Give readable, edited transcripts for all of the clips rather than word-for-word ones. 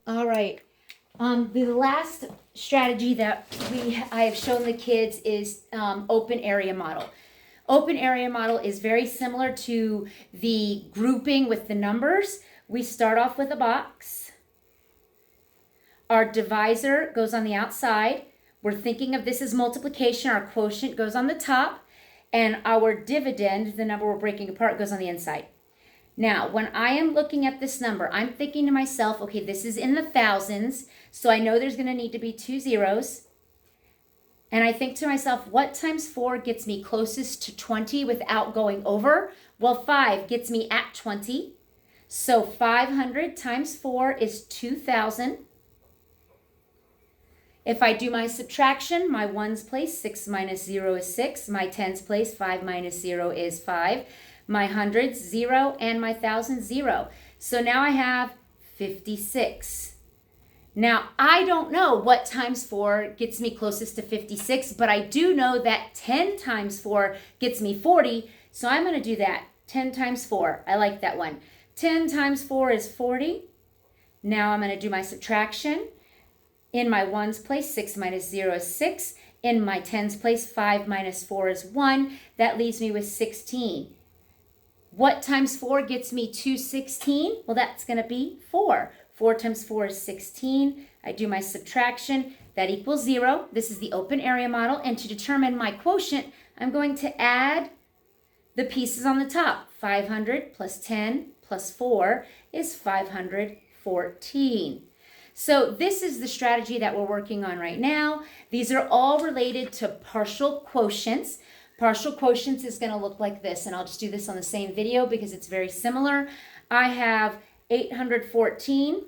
All right. The last strategy that I have shown the kids is open area model. Open area model is very similar to the grouping with the numbers. We start off with a box. Our divisor goes on the outside. We're thinking of this as multiplication. Our quotient goes on the top. And our dividend, the number we're breaking apart, goes on the inside. Now, when I am looking at this number, I'm thinking to myself, okay, this is in the thousands, so I know there's going to need to be 2 zeros. And I think to myself, what times 4 gets me closest to 20 without going over? Well, 5 gets me at 20. So 500 times 4 is 2,000. If I do my subtraction, my ones place, 6 minus 0 is 6. My tens place, 5 minus 0 is 5. My hundreds, 0, and my thousands, 0. So now I have 56. Now, I don't know what times 4 gets me closest to 56, but I do know that 10 times 4 gets me 40, so I'm going to do that. 10 times 4. I like that one. 10 times 4 is 40. Now I'm going to do my subtraction. In my ones place, 6 minus 0 is 6. In my tens place, 5 minus 4 is 1. That leaves me with 16. What times 4 gets me to 16? Well, that's going to be 4. 4 times 4 is 16. I do my subtraction. That equals 0. This is the open area model. And to determine my quotient, I'm going to add the pieces on the top. 500 plus 10 plus 4 is 514. So this is the strategy that we're working on right now. These are all related to partial quotients. Partial quotients is going to look like this, and I'll just do this on the same video because it's very similar. I have 816,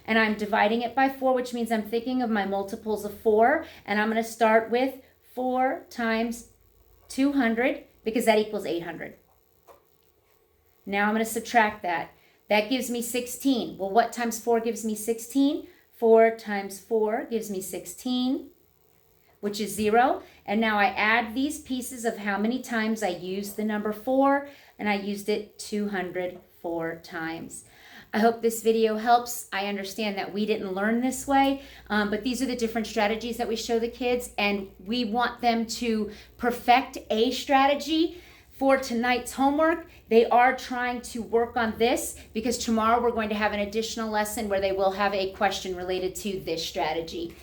and I'm dividing it by 4, which means I'm thinking of my multiples of 4, and I'm going to start with 4 times 200 because that equals 800. Now I'm going to subtract that. That gives me 16. Well, what times 4 gives me 16? 4 times 4 gives me 16. Which is 0. And now I add these pieces of how many times I used the number 4, and I used it 204 times. I hope this video helps. I understand that we didn't learn this way, but these are the different strategies that we show the kids, and we want them to perfect a strategy. For tonight's homework, they are trying to work on this because tomorrow we're going to have an additional lesson where they will have a question related to this strategy.